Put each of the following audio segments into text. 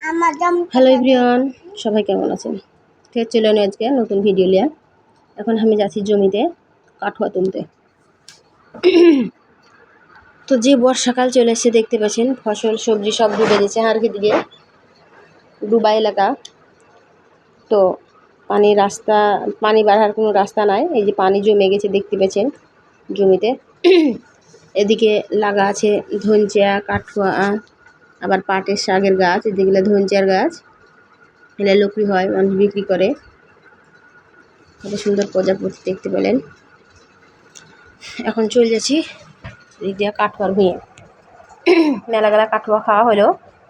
Hello everyone, সবাই কেমন আছেন? ফের চলে এলো আজকে নতুন ভিডিও নিয়ে। এখন আমি যাচ্ছি জমিতে কাঠুয়া তুলতে। তো যে বর্ষাকাল চলে এসে দেখতে পাচ্ছেন ফসল সবজি সব ডুবে গেছে। আর দিকে ডুবা এলাকা, তো পানি বাড়ার কোনো রাস্তা নাই। এই যে পানি জমে গেছে দেখতে পাচ্ছেন জমিতে। এদিকে লাগা আছে ধনচিয়া, কাঠুয়া, আবার পাটের শাকের গাছ। এদিকে ধনচিয়ার গাছ, এলে লকড়ি হয়, মানুষ বিক্রি করে। কত সুন্দর প্রজাপতি দেখতে পেলেন। এখন চলে যাচ্ছি এদিক দিয়ে কাঠুয়ার ভুঁয়ে। মেলা কাঠুয়া খাওয়া হলো,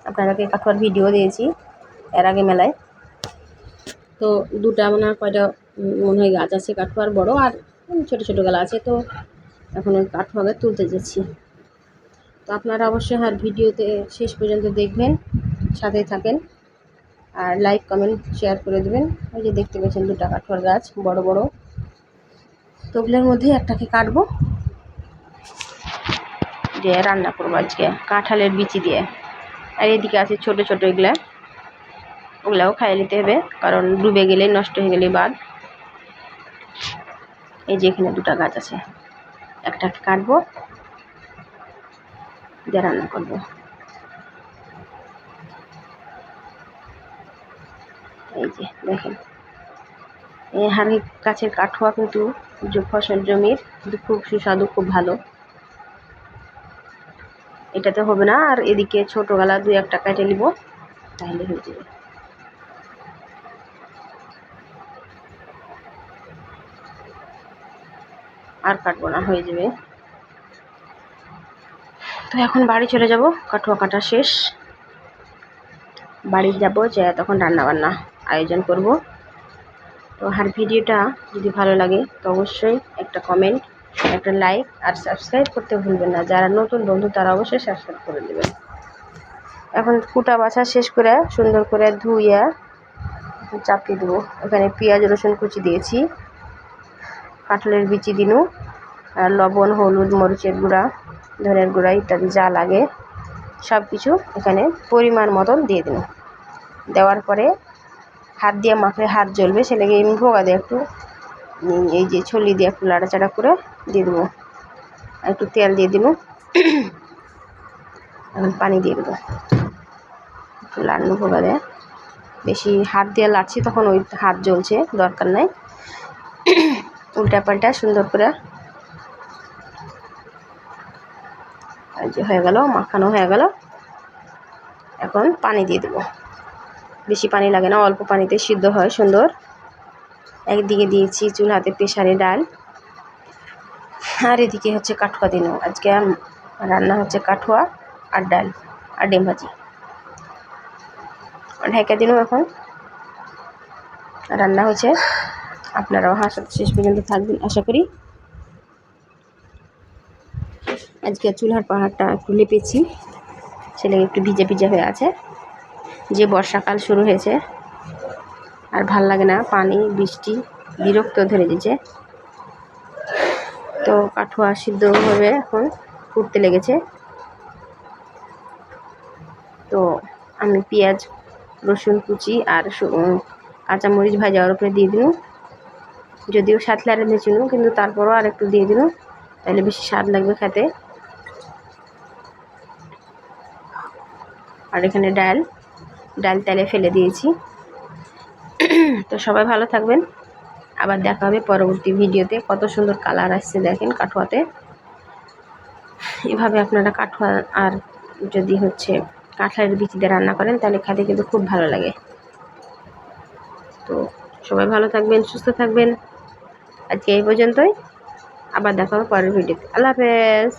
আপনাদেরকে কাঠুয়ার ভিডিও দিয়েছি এর আগে মেলায়। তো দুটা মনে হয় কয়টা মনে হয় গাছ আছে কাঠুয়ার, বড় আর ছোটো ছোটো গালা আছে। তো এখন ওই কাঠুয়াকে তুলতে যাচ্ছি। তো আপনারা অবশ্যই আর ভিডিওতে শেষ পর্যন্ত দেখবেন, সাথে থাকেন, আর লাইক কমেন্ট শেয়ার করে দেবেন। ওই যে দেখতে পাচ্ছেন দুটা কাঠুয়ার গাছ বড় বড়। তো ওগুলোর মধ্যে একটাকে কাটবো, দিয়ে রান্না করবো আজকে কাঁঠালের বিচি দিয়ে। আর এদিকে আছে ছোট ছোট ওগুলাও খাইয়ে নিতে হবে, কারণ ডুবে গেলে নষ্ট হয়ে গেলে বাদ। এই যে এখানে দুটা গাছ আছে, একটাকে কাটবো দিয়ে রান্না করবো। এই যে দেখেন, এই হাড়ি গাছের কাঠুয়া কিন্তু ফসল জমির খুব সুস্বাদু, খুব ভালো। এটাতে হবে না, আর এদিকে ছোট গালা দুই একটা কেটে নিব, তাহলে হয়ে যাবে। আর কাটবো না, হয়ে যাবে। তো এখন বাড়ি চলে যাব, কাঠুয়া কাটা শেষ। বাড়ি যাব, যে তখন রান্না বান্না আয়োজন করব। তো আর ভিডিওটা যদি ভালো লাগে তো অবশ্যই একটা কমেন্ট, একটা লাইক আর সাবস্ক্রাইব করতে ভুলবেন না। যারা নতুন বন্ধু তারা অবশ্যই সাবস্ক্রাইব করে দেবেন। এখন কুটা বাছা শেষ করে সুন্দর করে ধুইয়া চাপিয়ে দেবো। এখানে পেঁয়াজ রসুন কুচি দিয়েছি, কাঁঠালের বিচি দিনু, আর লবণ, হলুদ, মরিচের গুঁড়া, ধনের গুঁড়া ইত্যাদি যা লাগে সব কিছু এখানে পরিমাণ মতন দিয়ে দিন। দেওয়ার পরে হাত দিয়ে মাখলে হাত জ্বলবে, সে লেগে ভোগা দিয়ে একটু এই যে ছলি দিয়ে একটু লাড়াচাড়া করে দিয়ে দেবো। আর একটু তেল দিয়ে দিব, এখন পানি দিয়ে দেবো, একটু লাড়ানো ভোগা দেয়। বেশি হাত দিয়ে লাড়ছি তখন ওই হাত জ্বলছে, দরকার নাই। উল্টা পাল্টা সুন্দর করে এই যে হয়ে গেল, মাখানো হয়ে গেল। এখন পানি দিয়ে দেবো, বেশি পানি লাগে না, অল্প পানিতে সিদ্ধ হয় সুন্দর। একদিকে দিয়েছি চুলাতে প্রেসারে ডাল, আর এদিকে হচ্ছে কাঠুয়া দিন। আজকে রান্না হচ্ছে কাঠুয়া আর ডাল আর ডিম ভাজি। ঢেকে দিন, এখন রান্না হচ্ছে। আপনারাও শেষ পর্যন্ত থাকবেন আশা করি। আজকে চুলার পাহাড়টা একটু লেপেছি, ছেলে একটু ভিজে ভিজে হয়ে আছে। যে বর্ষাকাল শুরু হয়েছে, আর ভাল লাগে না, পানি বৃষ্টি বিরক্ত ধরে দিয়েছে। তো কাঠুয়া সিদ্ধ হবে, এখন ফুটতে লেগেছে। তো আমি পেঁয়াজ রসুন কুচি আর কাঁচামরিচ ভাজার উপরে দিয়ে দিন। যদিও সাতলারে দিয়েছিল, কিন্তু তারপরও আর একটু দিয়ে দিন, তাহলে বেশি স্বাদ লাগবে খেতে। আর এখানে ডাল তেলে ফেলে দিয়েছি। তো সবাই ভালো থাকবেন, আবার দেখা হবে পরবর্তী ভিডিওতে। কত সুন্দর কালার আসছে দেখেন কাঠুয়াতে। এভাবে আপনারা কাঠুয়া আর যদি হচ্ছে কাঁঠালের বিচি দিয়ে রান্না করেন তাহলে খেতে কিন্তু খুব ভালো লাগে। তো সবাই ভালো থাকবেন, সুস্থ থাকবেন। আজকে এই পর্যন্তই, আবার দেখা হবে পরের ভিডিওতে। আল্লাহ হাফেজ।